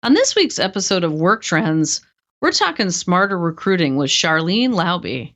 On this week's episode of Work Trends, we're talking smarter recruiting with Sharlyn Lauby.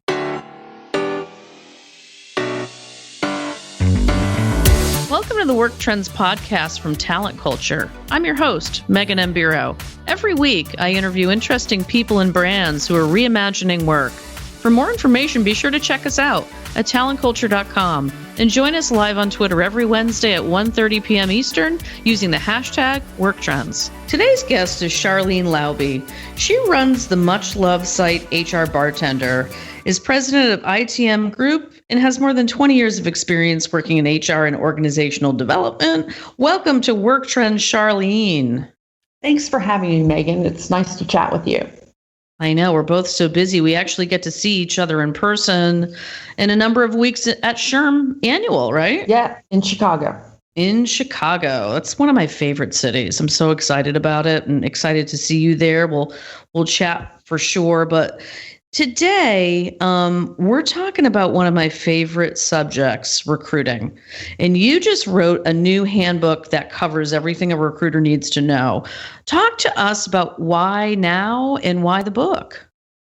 Welcome to the Work Trends podcast from Talent Culture. I'm your host, Megan M. Bureau. Every week, I interview interesting people and brands who are reimagining work. For more information, be sure to check us out at talentculture.com and join us live on Twitter every Wednesday at 1:30 p.m. Eastern using the hashtag WorkTrends. Today's guest is Sharlyn Lauby. She runs the much-loved site HR Bartender, is president of ITM Group, and has more than 20 years of experience working in HR and organizational development. Welcome to Work Trends, Sharlyn. Thanks for having me, Megan. It's nice to chat with you. I know, we're both so busy. We actually get to see each other in person in a number of weeks at SHRM Annual, right? Yeah, in Chicago. In Chicago. That's one of my favorite cities. I'm so excited about it and excited to see you there. We'll chat for sure. But today, we're talking about one of my favorite subjects, recruiting. And you just wrote a new handbook that covers everything a recruiter needs to know. Talk to us about why now and why the book.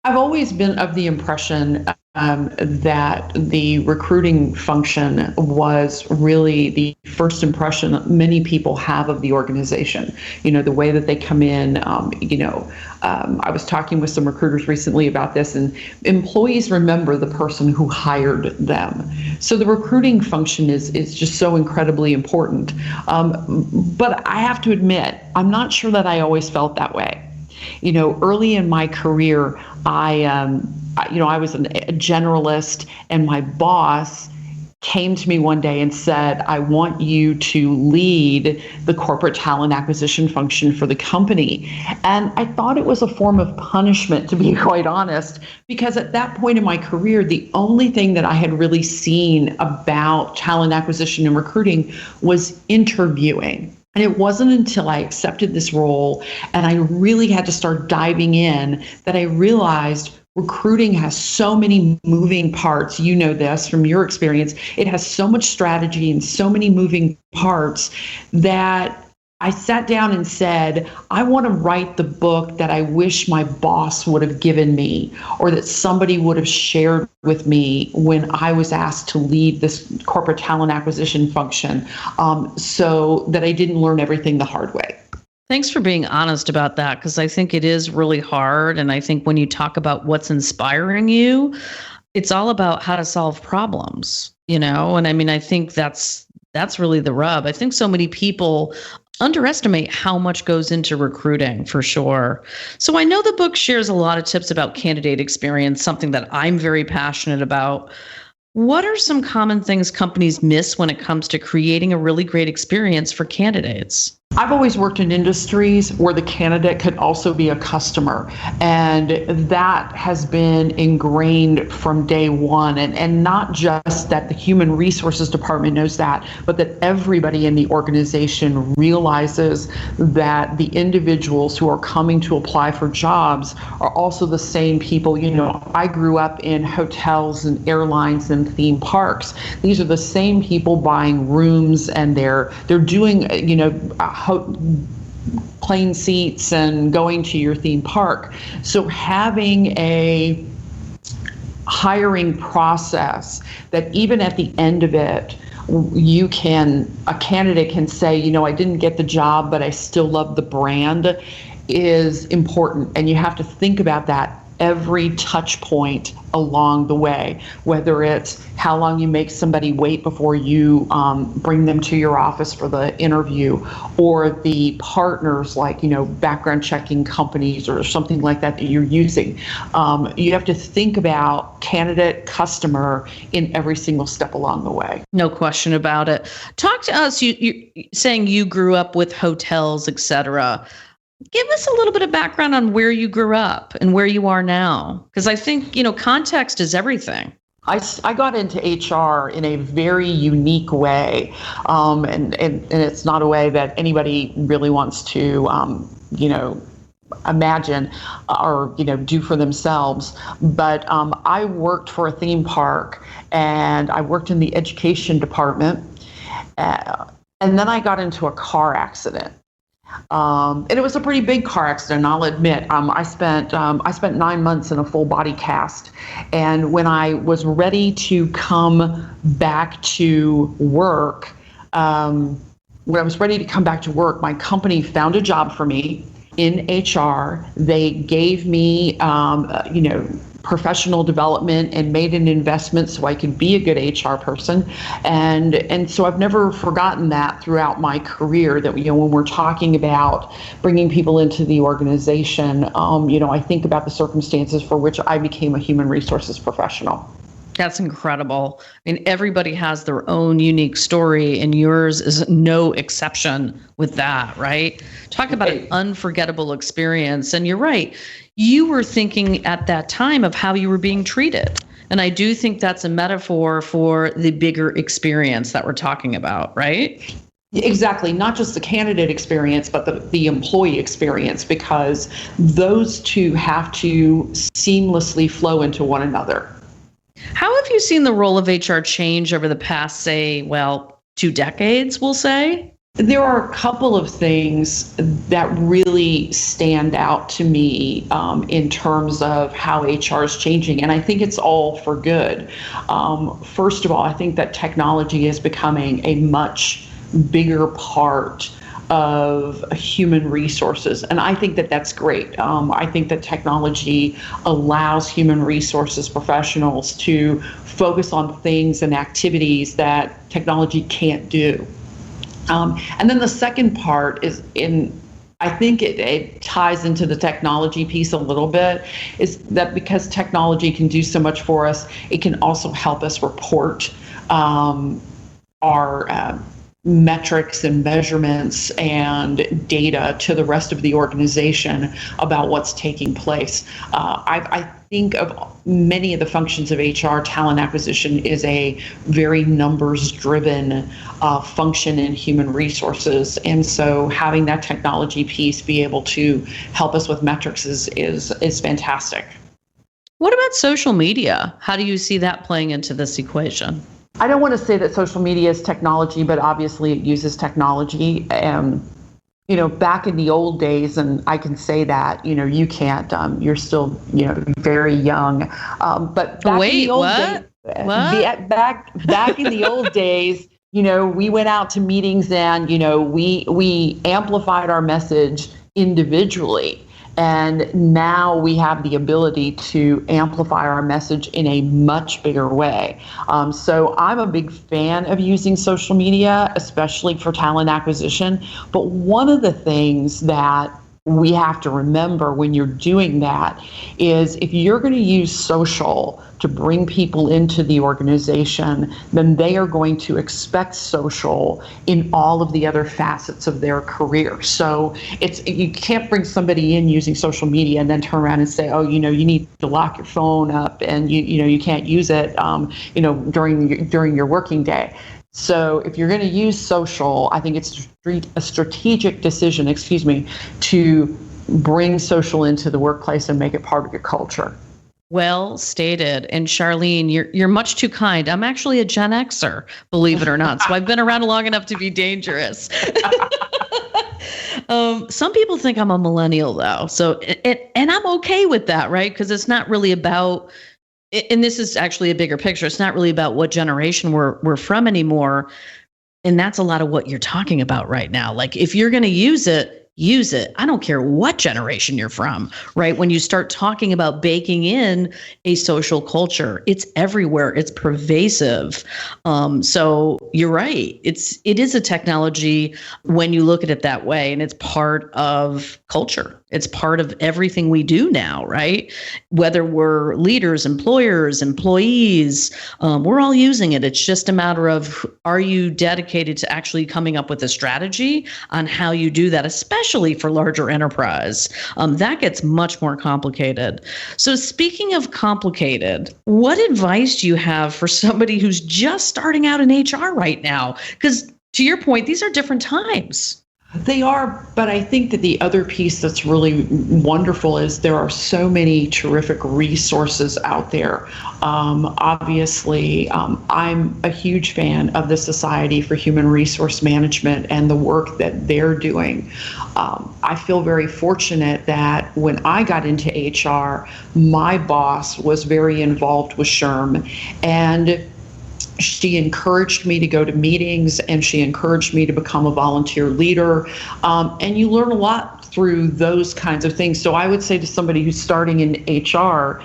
I've always been of the impression that the recruiting function was really the first impression that many people have of the organization. You know, the way that they come in, I was talking with some recruiters recently about this, and employees remember the person who hired them. So the recruiting function is just so incredibly important. But I have to admit, I'm not sure that I always felt that way. You know, early in my career, I was a generalist, and my boss came to me one day and said, I want you to lead the corporate talent acquisition function for the company. And I thought it was a form of punishment, to be quite honest, because at that point in my career, the only thing that I had really seen about talent acquisition and recruiting was interviewing. And it wasn't until I accepted this role and I really had to start diving in that I realized recruiting has so many moving parts. You know this from your experience. It has so much strategy and so many moving parts that I sat down and said, I want to write the book that I wish my boss would have given me, or that somebody would have shared with me when I was asked to lead this corporate talent acquisition function, so that I didn't learn everything the hard way. Thanks for being honest about that, because I think it is really hard. And I think when you talk about what's inspiring you, it's all about how to solve problems, you know? And I mean, I think that's really the rub. I think so many people underestimate how much goes into recruiting, for sure. So I know the book shares a lot of tips about candidate experience, something that I'm very passionate about. What are some common things companies miss when it comes to creating a really great experience for candidates? I've always worked in industries where the candidate could also be a customer, and that has been ingrained from day one. And not just that the human resources department knows that, but that everybody in the organization realizes that the individuals who are coming to apply for jobs are also the same people. You know, I grew up in hotels and airlines and theme parks. These are the same people buying rooms, and they're doing, plane seats and going to your theme park. So having a hiring process that even at the end of it, a candidate can say, I didn't get the job, but I still love the brand, is important. And you have to think about that every touch point along the way, whether it's how long you make somebody wait before you bring them to your office for the interview, or the partners like, background checking companies or something like that you're using. You have to think about candidate, customer in every single step along the way. No question about it. Talk to us, you're saying you grew up with hotels, et cetera. Give us a little bit of background on where you grew up and where you are now, because I think, context is everything. I got into HR in a very unique way, and it's not a way that anybody really wants to, imagine or do for themselves. But I worked for a theme park, and I worked in the education department, and then I got into a car accident. And it was a pretty big car accident, I'll admit. I spent 9 months in a full body cast. And when I was ready to come back to work, my company found a job for me in HR. They gave me, professional development and made an investment so I could be a good HR person. And so I've never forgotten that throughout my career, that, when we're talking about bringing people into the organization, I think about the circumstances for which I became a human resources professional. That's incredible. I mean, everybody has their own unique story, and yours is no exception with that, right? Talk about an unforgettable experience. And you're right. You were thinking at that time of how you were being treated. And I do think that's a metaphor for the bigger experience that we're talking about, right? Exactly. Not just the candidate experience, but the employee experience, because those two have to seamlessly flow into one another. How have you seen the role of HR change over the past, say, 2 decades, we'll say? There are a couple of things that really stand out to me in terms of how HR is changing, and I think it's all for good. First of all, I think that technology is becoming a much bigger part of human resources, and I think that that's great. I think that technology allows human resources professionals to focus on things and activities that technology can't do. And then the second part is I think it ties into the technology piece a little bit, is that because technology can do so much for us, it can also help us report our metrics and measurements and data to the rest of the organization about what's taking place. I think of many of the functions of HR. Talent acquisition is a very numbers-driven function in human resources, and so having that technology piece be able to help us with metrics is fantastic. What about social media? How do you see that playing into this equation? I don't want to say that social media is technology, but obviously it uses technology. Back in the old days, and I can say that, you can't, you're still, very young. But back in the old days, back in the old days, we went out to meetings and, we amplified our message individually. And now we have the ability to amplify our message in a much bigger way. So I'm a big fan of using social media, especially for talent acquisition. But one of the things that we have to remember when you're doing that is, if you're going to use social to bring people into the organization, then they are going to expect social in all of the other facets of their career. So you can't bring somebody in using social media and then turn around and say, you need to lock your phone up and you can't use it during your working day. So if you're going to use social, I think it's a strategic decision, to bring social into the workplace and make it part of your culture. Well stated. And Sharlyn, you're much too kind. I'm actually a Gen Xer, believe it or not. So I've been around long enough to be dangerous. Some people think I'm a millennial, though. So, and I'm okay with that, right? Because it's not really about, and this is actually a bigger picture, it's not really about what generation we're from anymore. And that's a lot of what you're talking about right now. Like, if you're going to use it, use it. I don't care what generation you're from, right? When you start talking about baking in a social culture, it's everywhere. It's pervasive. So you're right. It is a technology when you look at it that way, and it's part of culture. It's part of everything we do now, right? Whether we're leaders, employers, employees, we're all using it. It's just a matter of, are you dedicated to actually coming up with a strategy on how you do that, especially for larger enterprise? That gets much more complicated. So speaking of complicated, what advice do you have for somebody who's just starting out in HR right now? Because to your point, these are different times. They are, but I think that the other piece that's really wonderful is there are so many terrific resources out there. Obviously, I'm a huge fan of the Society for Human Resource Management and the work that they're doing. I feel very fortunate that when I got into HR, my boss was very involved with SHRM, and she encouraged me to go to meetings, and she encouraged me to become a volunteer leader. And you learn a lot through those kinds of things. So I would say to somebody who's starting in HR,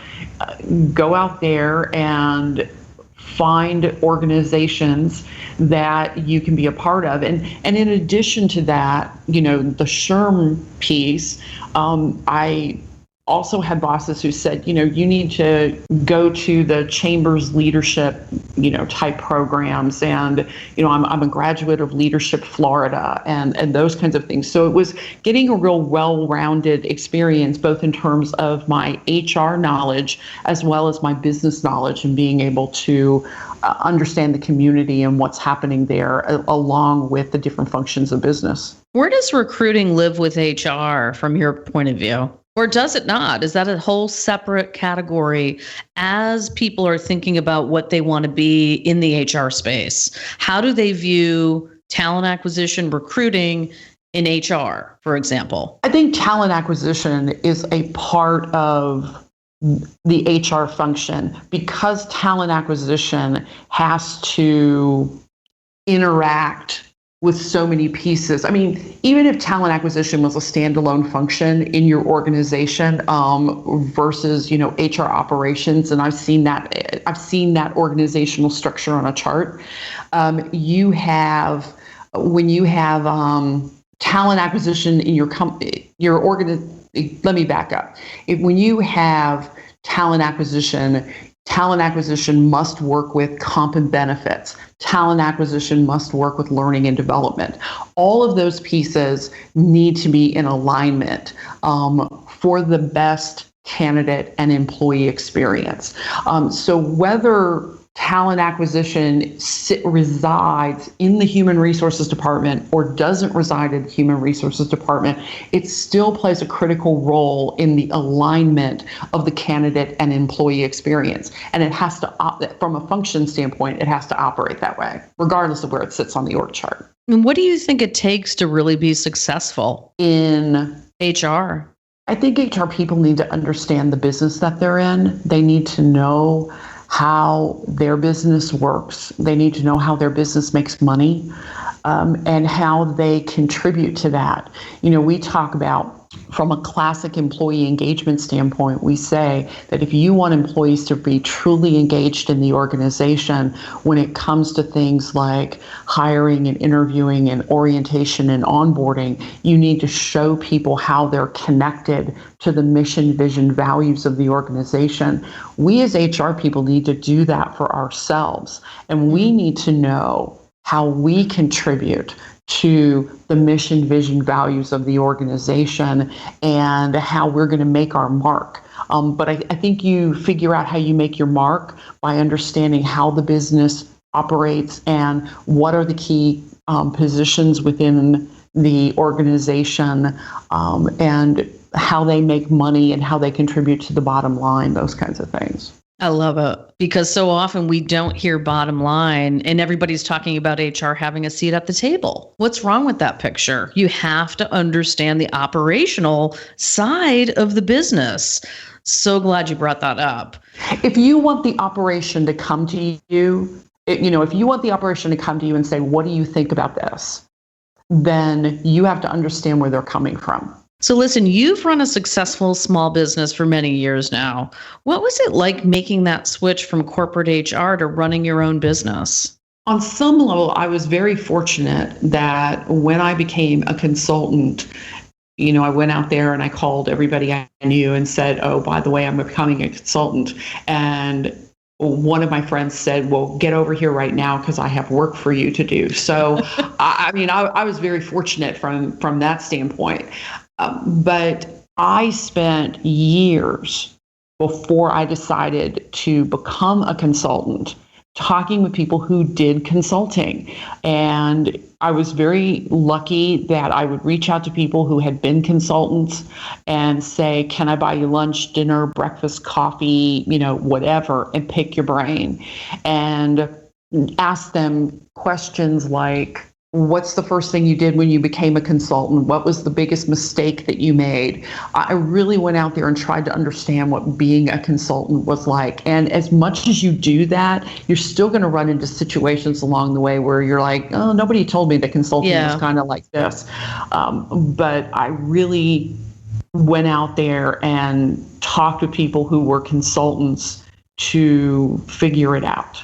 go out there and find organizations that you can be a part of. And in addition to that, the SHRM piece, I also had bosses who said, you need to go to the chamber's leadership, type programs. And, I'm a graduate of Leadership Florida and those kinds of things. So it was getting a real well-rounded experience, both in terms of my HR knowledge as well as my business knowledge, and being able to understand the community and what's happening there, along with the different functions of business. Where does recruiting live with HR from your point of view? Or does it not? Is that a whole separate category as people are thinking about what they want to be in the HR space? How do they view talent acquisition, recruiting in HR, for example? I think talent acquisition is a part of the HR function, because talent acquisition has to interact with so many pieces. I mean, even if talent acquisition was a standalone function in your organization versus, HR operations, and I've seen that organizational structure on a chart. When you have talent acquisition in your let me back up. When you have talent acquisition must work with comp and benefits. Talent acquisition must work with learning and development. All of those pieces need to be in alignment for the best candidate and employee experience. So whether talent acquisition resides in the human resources department or doesn't reside in the human resources department, it still plays a critical role in the alignment of the candidate and employee experience. And it has to, from a function standpoint, it has to operate that way, regardless of where it sits on the org chart. And what do you think it takes to really be successful in HR? I think HR people need to understand the business that they're in. They need to know how their business works. They need to know how their business makes money, and how they contribute to that. We talk about, from a classic employee engagement standpoint, we say that if you want employees to be truly engaged in the organization when it comes to things like hiring and interviewing and orientation and onboarding, you need to show people how they're connected to the mission, vision, values of the organization. We as HR people need to do that for ourselves, and we need to know how we contribute to the mission, vision, values of the organization, and how we're going to make our mark. But I think you figure out how you make your mark by understanding how the business operates and what are the key positions within the organization, and how they make money and how they contribute to the bottom line, those kinds of things. I love it, because so often we don't hear bottom line, and everybody's talking about HR having a seat at the table. What's wrong with that picture? You have to understand the operational side of the business. So glad you brought that up. If you want the operation to come to you, if you want the operation to come to you and say, what do you think about this? Then you have to understand where they're coming from. So listen, you've run a successful small business for many years now. What was it like making that switch from corporate HR to running your own business? On some level, I was very fortunate that when I became a consultant, I went out there and I called everybody I knew and said, oh, by the way, I'm becoming a consultant. And one of my friends said, well, get over here right now because I have work for you to do. So, I was very fortunate from that standpoint. But I spent years before I decided to become a consultant talking with people who did consulting. And I was very lucky that I would reach out to people who had been consultants and say, can I buy you lunch, dinner, breakfast, coffee, whatever, and pick your brain and ask them questions like, what's the first thing you did when you became a consultant? What was the biggest mistake that you made? I really went out there and tried to understand what being a consultant was like. And as much as you do that, you're still going to run into situations along the way where you're like, oh, nobody told me that consulting was kind of like this. But I really went out there and talked with people who were consultants to figure it out.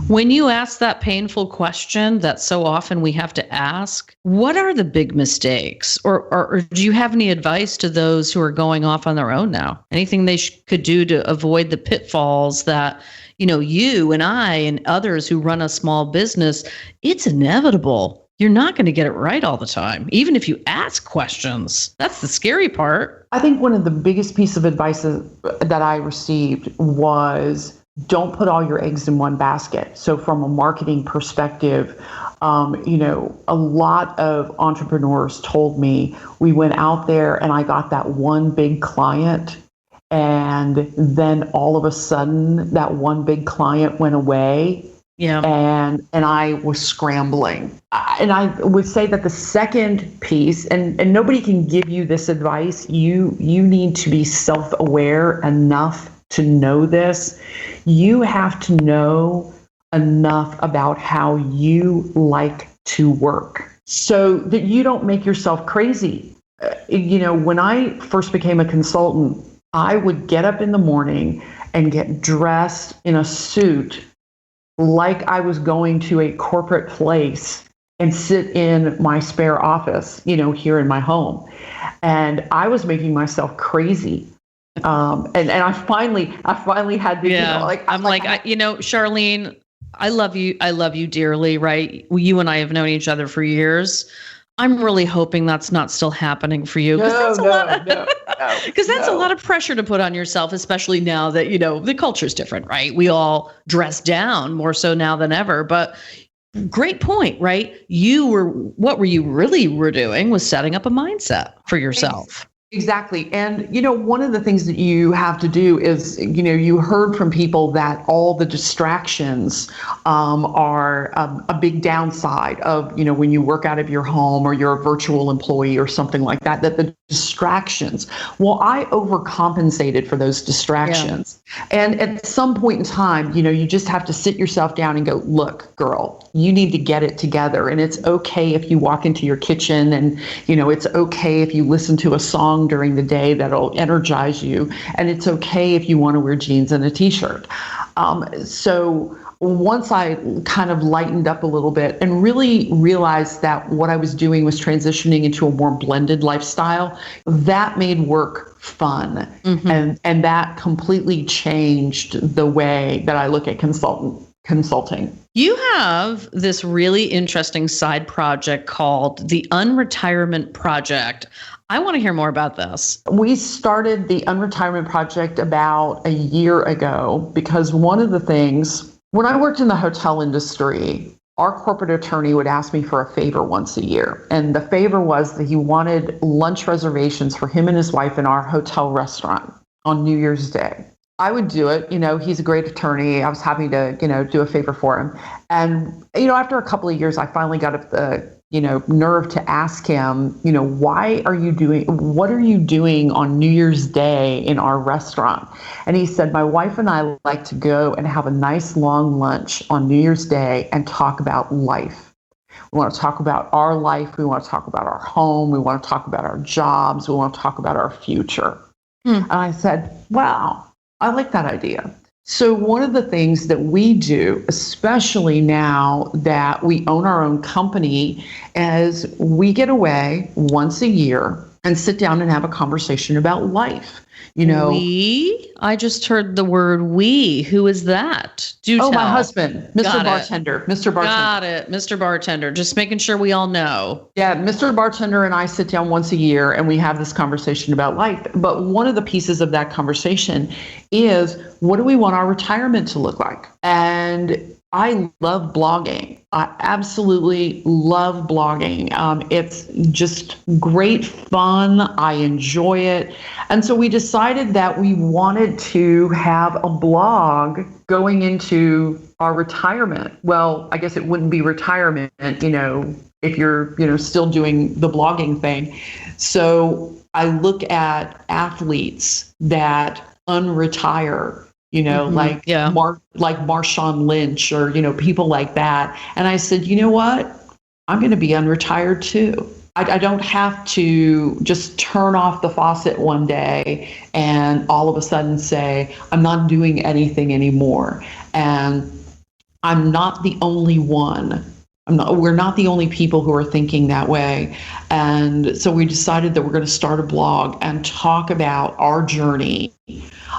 When you ask that painful question that so often we have to ask, what are the big mistakes? Or do you have any advice to those who are going off on their own now? Anything they could do to avoid the pitfalls that, you and I and others who run a small business, it's inevitable. You're not going to get it right all the time, even if you ask questions. That's the scary part. I think one of the biggest pieces of advice that I received was, don't put all your eggs in one basket. So from a marketing perspective, a lot of entrepreneurs told me, we went out there and I got that one big client, and then all of a sudden that one big client went away. Yeah. And I was scrambling. And I would say that the second piece, and nobody can give you this advice, you need to be self-aware enough to know this. You have to know enough about how you like to work so that you don't make yourself crazy. When I first became a consultant, I would get up in the morning and get dressed in a suit like I was going to a corporate place and sit in my spare office, here in my home. And I was making myself crazy. And I finally had to, Sharlyn, I love you. I love you dearly, right? You and I have known each other for years. I'm really hoping that's not still happening for you. Because that's a lot of pressure to put on yourself, especially now that, the culture's different, right? We all dress down more so now than ever, but great point, right? What you really were doing was setting up a mindset for yourself. Exactly. And, one of the things that you have to do is, you heard from people that all the distractions are a big downside of, when you work out of your home or you're a virtual employee or something like that, that the distractions. Well, I overcompensated for those distractions. Yeah. And at some point in time, you just have to sit yourself down and go, look, girl, you need to get it together. And it's okay if you walk into your kitchen and, it's okay if you listen to a song during the day that'll energize you. And it's okay if you want to wear jeans and a t-shirt. So once I kind of lightened up a little bit and really realized that what I was doing was transitioning into a more blended lifestyle, that made work fun. Mm-hmm. And that completely changed the way that I look at consulting. You have this really interesting side project called the Unretirement Project. I want to hear more about this. We started the Unretirement Project about a year ago because one of the things, when I worked in the hotel industry, our corporate attorney would ask me for a favor once a year. And the favor was that he wanted lunch reservations for him and his wife in our hotel restaurant on New Year's Day. I would do it. He's a great attorney. I was happy to, do a favor for him. And, after a couple of years, I finally got up the, nerve to ask him, what are you doing on New Year's Day in our restaurant? And he said, my wife and I like to go and have a nice long lunch on New Year's Day and talk about life. We want to talk about our life. We want to talk about our home. We want to talk about our jobs. We want to talk about our future. And I said, wow. I like that idea. So one of the things that we do, especially now that we own our own company, is we get away once a year and sit down and have a conversation about life. I just heard the word we. Who is that? Do tell. My husband, Mr. Bartender. Mr. Bartender. Got it. Mr. Bartender. Just making sure we all know. Yeah, Mr. Bartender and I sit down once a year and we have this conversation about life. But one of the pieces of that conversation is, what do we want our retirement to look like? And I love blogging. I absolutely love blogging. It's just great fun. I enjoy it. And so we decided that we wanted to have a blog going into our retirement. Well, I guess it wouldn't be retirement, if you're, still doing the blogging thing. So I look at athletes that unretire, like Marshawn Lynch or, people like that. And I said, you know what? I'm going to be unretired too. I don't have to just turn off the faucet one day and all of a sudden say, I'm not doing anything anymore. And I'm not the only one. We're not the only people who are thinking that way. And so we decided that we're going to start a blog and talk about our journey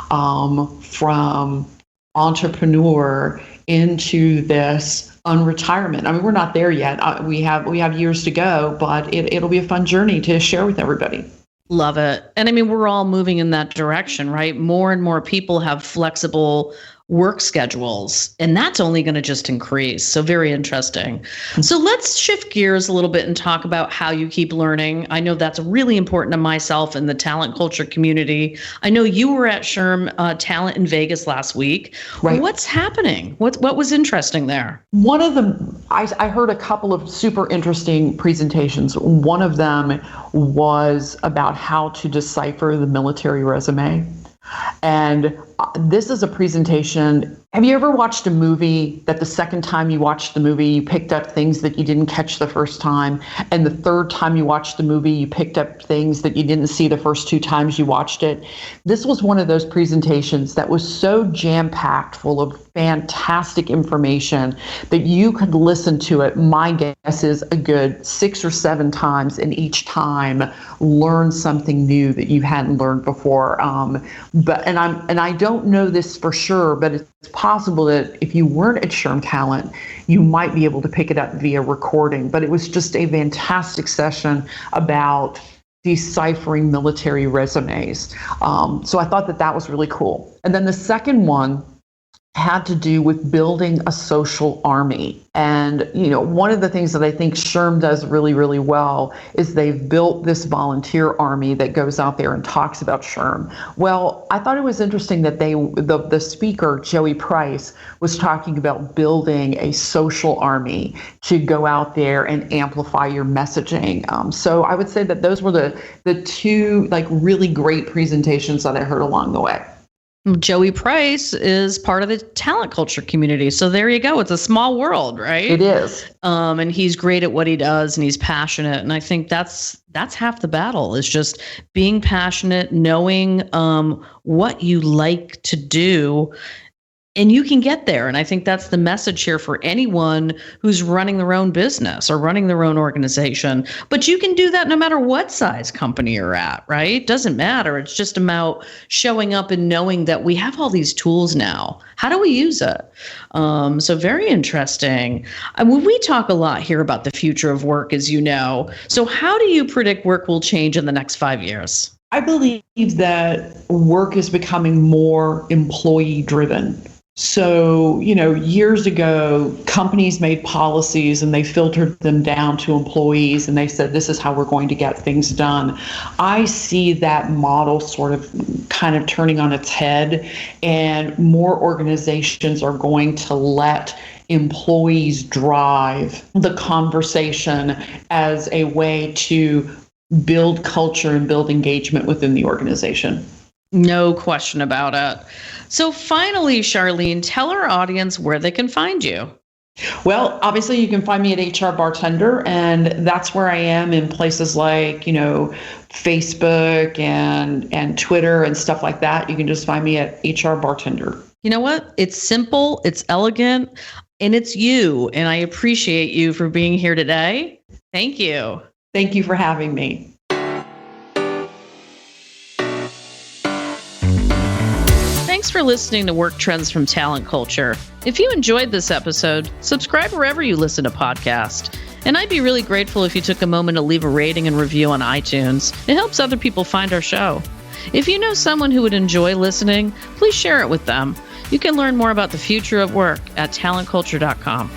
from entrepreneur into this unretirement. I mean, we're not there yet. We have years to go, but it'll be a fun journey to share with everybody. Love it. And I mean, we're all moving in that direction, right? More and more people have flexible work schedules, and that's only going to just increase. So very interesting. So let's shift gears a little bit and talk about how you keep learning. I know that's really important to myself and the talent culture community. I know you were at SHRM Talent in Vegas last week. Right. What's happening? What was interesting there? One of them, I heard a couple of super interesting presentations. One of them was about how to decipher the military resume. And this is a presentation. Have you ever watched a movie that the second time you watched the movie, you picked up things that you didn't catch the first time? And the third time you watched the movie, you picked up things that you didn't see the first two times you watched it? This was one of those presentations that was so jam-packed full of fantastic information that you could listen to it. My guess is a good 6 or 7 times, and each time learn something new that you hadn't learned before. But I don't know this for sure, but it's possible that if you weren't at SHRM Talent, you might be able to pick it up via recording. But it was just a fantastic session about deciphering military resumes. So I thought that was really cool. And then the second one had to do with building a social army. And, one of the things that I think SHRM does really, really well is they've built this volunteer army that goes out there and talks about SHRM. Well, I thought it was interesting that the speaker, Joey Price, was talking about building a social army to go out there and amplify your messaging. So I would say that those were the two really great presentations that I heard along the way. Joey Price is part of the talent culture community. So there you go. It's a small world, right? It is. And he's great at what he does and he's passionate. And I think that's half the battle, is just being passionate, knowing what you like to do. And you can get there. And I think that's the message here for anyone who's running their own business or running their own organization. But you can do that no matter what size company you're at, right? Doesn't matter. It's just about showing up and knowing that we have all these tools now. How do we use it? So very interesting. We talk a lot here about the future of work, as you know. So how do you predict work will change in the next 5 years? I believe that work is becoming more employee driven. So, years ago, companies made policies and they filtered them down to employees and they said, this is how we're going to get things done. I see that model sort of kind of turning on its head, and more organizations are going to let employees drive the conversation as a way to build culture and build engagement within the organization. No question about it. So finally, Sharlyn, tell our audience where they can find you. Well, obviously you can find me at HR Bartender, and that's where I am in places like, Facebook and Twitter and stuff like that. You can just find me at HR Bartender. You know what? It's simple, it's elegant, and it's you. And I appreciate you for being here today. Thank you. Thank you for having me. Thanks for listening to Work Trends from Talent Culture. If you enjoyed this episode, subscribe wherever you listen to podcasts. And I'd be really grateful if you took a moment to leave a rating and review on iTunes. It helps other people find our show. If you know someone who would enjoy listening, please share it with them. You can learn more about the future of work at talentculture.com.